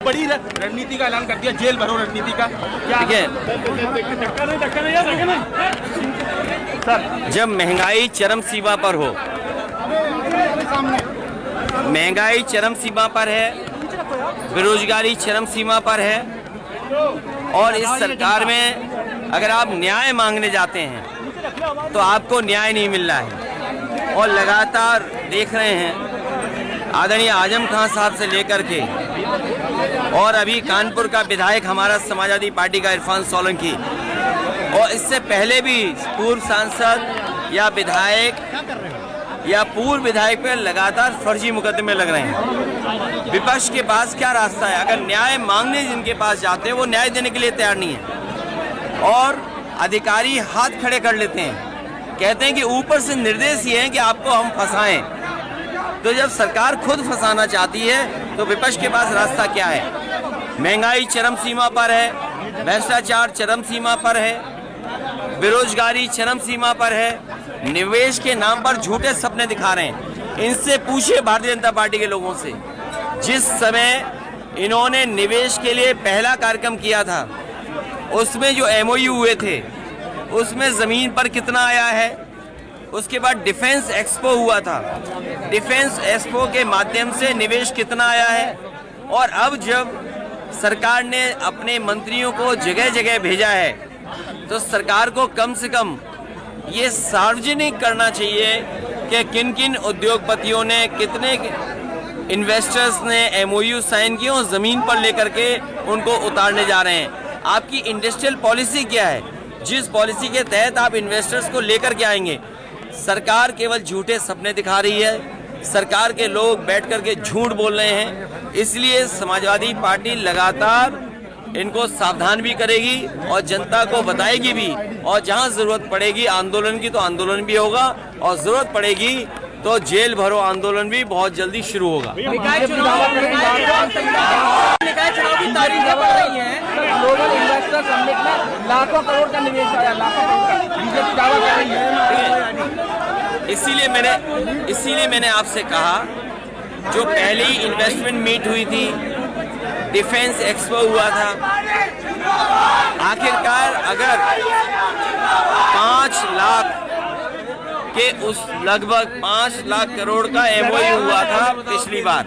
बड़ी रणनीति का ऐलान कर दिया, जेल भरो रणनीति का। ठीक है, जब महंगाई चरम सीमा पर हो, महंगाई चरम सीमा पर है, बेरोजगारी चरम सीमा पर है, और इस सरकार में अगर आप न्याय मांगने जाते हैं तो आपको न्याय नहीं मिल रहा है। और लगातार देख रहे हैं आदरणीय आजम खान साहब से लेकर के और अभी कानपुर का विधायक हमारा समाजवादी पार्टी का इरफान सोलंकी, और इससे पहले भी पूर्व सांसद या विधायक या पूर्व विधायक पे लगातार फर्जी मुकदमे लग रहे हैं। विपक्ष के पास क्या रास्ता है? अगर न्याय मांगने जिनके पास जाते हैं वो न्याय देने के लिए तैयार नहीं है, और अधिकारी हाथ खड़े कर लेते हैं, कहते हैं कि ऊपर से निर्देश ये है कि आपको हम फंसाएं। तो जब सरकार खुद फंसाना चाहती है तो विपक्ष के पास रास्ता क्या है? महंगाई चरम सीमा पर है, भ्रष्टाचार चरम सीमा पर है, बेरोजगारी चरम सीमा पर है, निवेश के नाम पर झूठे सपने दिखा रहे हैं। इनसे पूछिए भारतीय जनता पार्टी के लोगों से, जिस समय इन्होंने निवेश के लिए पहला कार्यक्रम किया था उसमें जो एमओयू हुए थे उसमें जमीन पर कितना आया है। उसके बाद डिफेंस एक्सपो हुआ था, डिफेंस एक्सपो के माध्यम से निवेश कितना आया है। और अब जब सरकार ने अपने मंत्रियों को जगह जगह भेजा है तो सरकार को कम से कम ये सार्वजनिक करना चाहिए कि किन किन उद्योगपतियों ने, कितने इन्वेस्टर्स ने एमओयू साइन किए और ज़मीन पर लेकर के उनको उतारने जा रहे हैं। आपकी इंडस्ट्रियल पॉलिसी क्या है, जिस पॉलिसी के तहत आप इन्वेस्टर्स को लेकर के आएंगे? सरकार केवल झूठे सपने दिखा रही है, सरकार के लोग बैठ कर के झूठ बोल रहे हैं। इसलिए समाजवादी पार्टी लगातार इनको सावधान भी करेगी और जनता को बताएगी भी, और जहां जरूरत पड़ेगी आंदोलन की तो आंदोलन भी होगा, और जरूरत पड़ेगी तो जेल भरो आंदोलन भी बहुत जल्दी शुरू होगा। निकाय चुनाव की तारीखें बढ़ रही हैं, ग्लोबल इन्वेस्टर समिट में लाखों करोड़ का निवेश आया, लाखों करोड़ का बीजेपी दावा कर रही है। इसीलिए मैंने आपसे कहा, जो पहली इन्वेस्टमेंट मीट हुई थी, डिफेंस एक्सपो हुआ था, आखिरकार अगर 5 लाख के उस लगभग 5 लाख करोड़ का एमओयू हुआ था पिछली बार,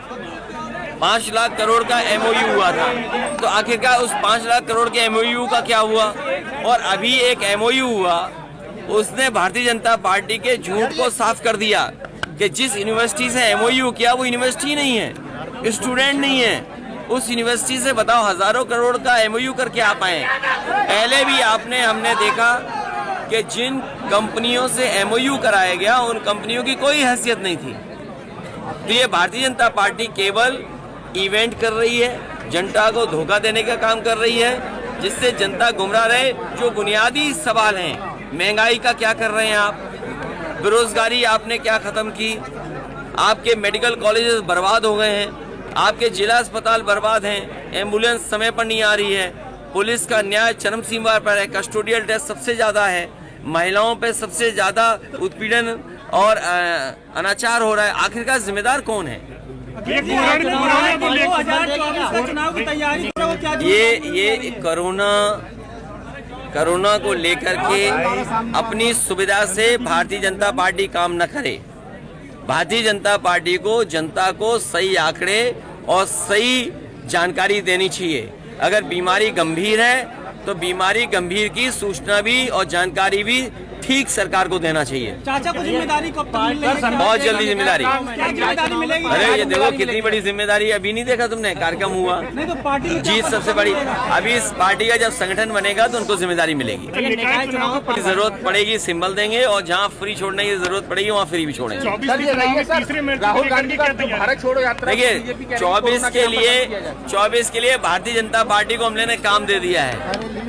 5 लाख करोड़ का एमओयू हुआ था, तो आखिरकार उस 5 लाख करोड़ के एमओयू का क्या हुआ? और अभी एक एमओयू हुआ, उसने भारतीय जनता पार्टी के झूठ को साफ कर दिया कि जिस यूनिवर्सिटी से एमओयू किया वो यूनिवर्सिटी नहीं है, स्टूडेंट नहीं है। उस यूनिवर्सिटी से बताओ हजारों करोड़ का एमओयू करके आप आए। पहले भी हमने देखा कि जिन कंपनियों से एमओयू कराया गया उन कंपनियों की कोई हैसियत नहीं थी। तो ये भारतीय जनता पार्टी केवल इवेंट कर रही है, जनता को धोखा देने का काम कर रही है, जिससे जनता गुमराह रहे। जो बुनियादी सवाल हैं, महंगाई का क्या कर रहे हैं आप, बेरोजगारी आपने क्या खत्म की, आपके मेडिकल कॉलेजेस बर्बाद हो गए हैं, आपके जिला अस्पताल बर्बाद हैं, एम्बुलेंस समय पर नहीं आ रही है, पुलिस का न्याय चरम सीमा पर है, कस्टोडियल डेथ सबसे ज़्यादा है, महिलाओं पे सबसे ज़्यादा उत्पीड़न और अनाचार हो रहा है। आखिरकार जिम्मेदार कौन है? ये कोरोना को लेकर के अपनी सुविधा से भारतीय जनता पार्टी काम न करे। भारतीय जनता पार्टी को जनता को सही आंकड़े और सही जानकारी देनी चाहिए। अगर बीमारी गंभीर है तो बीमारी गंभीर की सूचना भी और जानकारी भी ठीक सरकार को देना चाहिए। चाचा को जिम्मेदारी कब तक मिलेगी? बहुत जल्दी जिम्मेदारी। मिलेगी? अरे ये देखो कितनी बड़ी जिम्मेदारी, अभी नहीं देखा तुमने? कार्यक्रम हुआ, नहीं तो पार्टी जीत सबसे बड़ी। अभी इस पार्टी का जब संगठन बनेगा तो उनको जिम्मेदारी मिलेगी। जरूरत पड़ेगी सिंबल देंगे, और जहाँ फ्री छोड़ने की जरूरत पड़ेगी वहाँ फ्री भी छोड़ेंगे। राहुल गांधी का भारत छोड़ो यात्रा, देखिए 24 के लिए भारतीय जनता पार्टी को हमने काम दे दिया है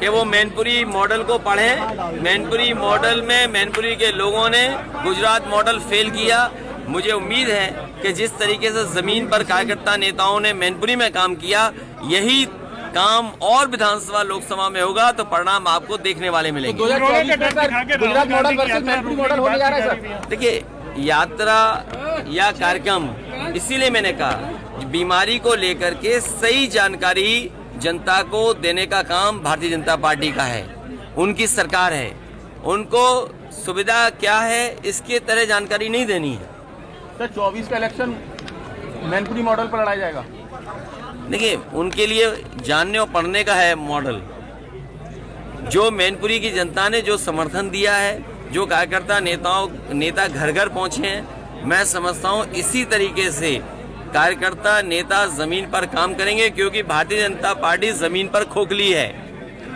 कि वो मैनपुरी मॉडल को पढ़ें। मैनपुरी मॉडल में मैनपुरी के लोगों ने गुजरात मॉडल फेल किया। मुझे उम्मीद है कि जिस तरीके से जमीन पर कार्यकर्ता नेताओं ने मैनपुरी में काम किया, यही काम और विधानसभा लोकसभा में होगा तो परिणाम आपको देखने वाले मिलेंगे। Gujarat model versus Mainpuri model होने जा रहा है सर। देखिए यात्रा या कार्यक्रम, इसीलिए मैंने कहा बीमारी को लेकर के सही जानकारी जनता को देने का काम भारतीय जनता पार्टी का है। उनकी सरकार है, उनको सुविधा क्या है इसके तरह जानकारी नहीं देनी है। सर 24 का इलेक्शन मैनपुरी मॉडल पर लड़ा जाएगा। देखिए, उनके लिए जानने और पढ़ने का है मॉडल। जो मैनपुरी की जनता ने जो समर्थन दिया है, जो कार्यकर्ता नेता घर घर पहुंचे हैं, मैं समझता हूं इसी तरीके से कार्यकर्ता नेता जमीन पर काम करेंगे, क्योंकि भारतीय जनता पार्टी जमीन पर खोखली है।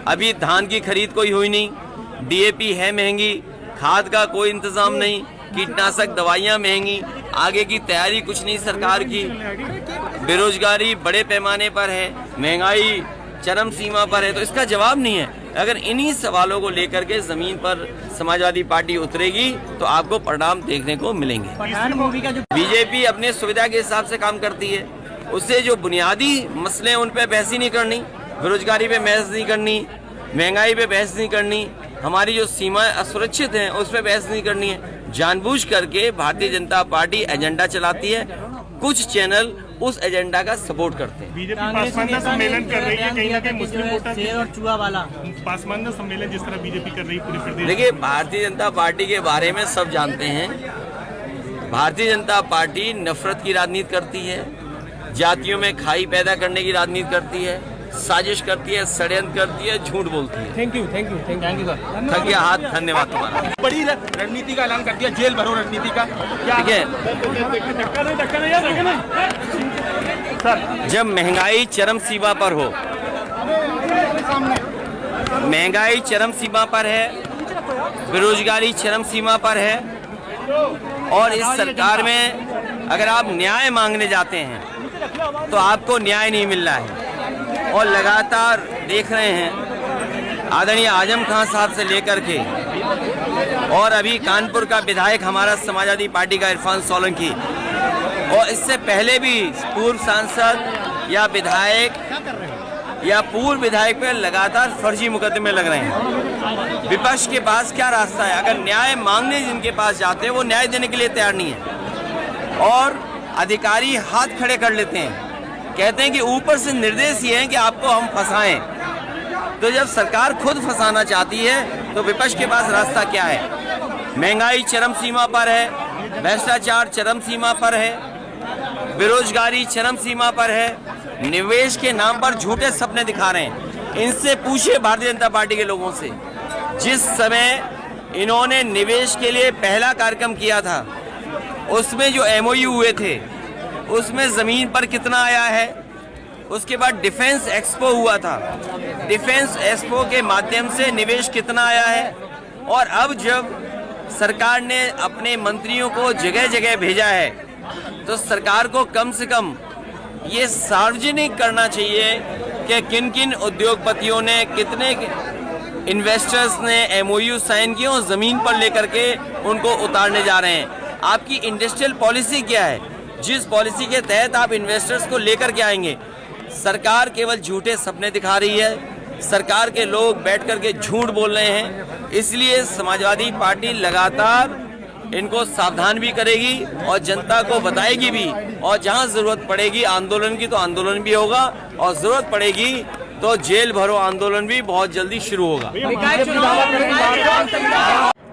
अभी धान की खरीद कोई हुई नहीं, डीएपी है महंगी, खाद का कोई इंतजाम नहीं, कीटनाशक दवाइयां महंगी, आगे की तैयारी कुछ नहीं सरकार की, बेरोजगारी बड़े पैमाने पर है, महंगाई चरम सीमा पर है। तो इसका जवाब नहीं है। अगर इन्हीं सवालों को लेकर के जमीन पर समाजवादी पार्टी उतरेगी तो आपको परिणाम देखने को मिलेंगे। बीजेपी अपने सुविधा के हिसाब से काम करती है, उससे जो बुनियादी मसले हैं उन पे बहस ही नहीं करनी, बेरोजगारी पे बहस नहीं करनी, महंगाई पे बहस नहीं करनी, हमारी जो सीमाएं असुरक्षित हैं उस पर बहस नहीं करनी है। जानबूझ करके भारतीय जनता पार्टी एजेंडा चलाती है, कुछ चैनल उस एजेंडा का सपोर्ट करते हैं। बीजेपी पासवान सम्मेलन कर रही है, कहीं ना कहीं मुस्लिम वोटर और चूहा वाला पासवान सम्मेलन जिस तरह बीजेपी कर रही है पूरे प्रदेश। देखिए, भारतीय जनता पार्टी के बारे में सब जानते हैं। भारतीय जनता पार्टी नफरत की राजनीति करती है, जातियों में खाई पैदा करने की राजनीति करती है, साजिश करती है, षड्यंत्र करती है, झूठ बोलती है। Thank you sir. थक गया हाथ, धन्यवाद तुम्हारा। बड़ी रणनीति का ऐलान कर दिया, जेल भरो रणनीति का। ठीक है, जब महंगाई चरम सीमा पर हो, महंगाई चरम सीमा पर है, बेरोजगारी चरम सीमा पर है, और इस सरकार में अगर आप न्याय मांगने जाते हैं तो आपको न्याय नहीं मिल रहा है। और लगातार देख रहे हैं आदरणीय आजम खान साहब से लेकर के, और अभी कानपुर का विधायक हमारा समाजवादी पार्टी का इरफान सोलंकी, और इससे पहले भी पूर्व सांसद या विधायक या पूर्व विधायक पे लगातार फर्जी मुकदमे लग रहे हैं। विपक्ष के पास क्या रास्ता है? अगर न्याय मांगने जिनके पास जाते हैं वो न्याय देने के लिए तैयार नहीं है, और अधिकारी हाथ खड़े कर लेते हैं, कहते हैं कि ऊपर से निर्देश ये है कि आपको हम फंसाएं। तो जब सरकार खुद फंसाना चाहती है तो विपक्ष के पास रास्ता क्या है? महंगाई चरम सीमा पर है, भ्रष्टाचार चरम सीमा पर है, बेरोजगारी चरम सीमा पर है, निवेश के नाम पर झूठे सपने दिखा रहे हैं। इनसे पूछिए भारतीय जनता पार्टी के लोगों से, जिस समय इन्होंने निवेश के लिए पहला कार्यक्रम किया था उसमें जो MOU हुए थे उसमें जमीन पर कितना आया है। उसके बाद डिफेंस एक्सपो हुआ था, डिफेंस एक्सपो के माध्यम से निवेश कितना आया है। और अब जब सरकार ने अपने मंत्रियों को जगह जगह भेजा है तो सरकार को कम से कम ये सार्वजनिक करना चाहिए कि किन किन उद्योगपतियों ने, कितने इन्वेस्टर्स ने MOU साइन किए और ज़मीन पर लेकर के उनको उतारने जा रहे हैं। आपकी इंडस्ट्रियल पॉलिसी क्या है, जिस पॉलिसी के तहत आप इन्वेस्टर्स को लेकर के आएंगे? सरकार केवल झूठे सपने दिखा रही है, सरकार के लोग बैठ कर के झूठ बोल रहे हैं। इसलिए समाजवादी पार्टी लगातार इनको सावधान भी करेगी और जनता को बताएगी भी, और जहां जरूरत पड़ेगी आंदोलन की तो आंदोलन भी होगा, और जरूरत पड़ेगी तो जेल भरो आंदोलन भी बहुत जल्दी शुरू होगा।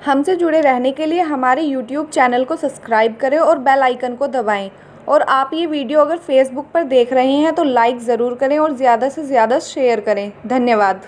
हमसे जुड़े रहने के लिए हमारे YouTube चैनल को सब्सक्राइब करें और बेल आइकन को दबाएं। और आप ये वीडियो अगर Facebook पर देख रहे हैं तो लाइक ज़रूर करें और ज़्यादा से ज़्यादा शेयर करें। धन्यवाद।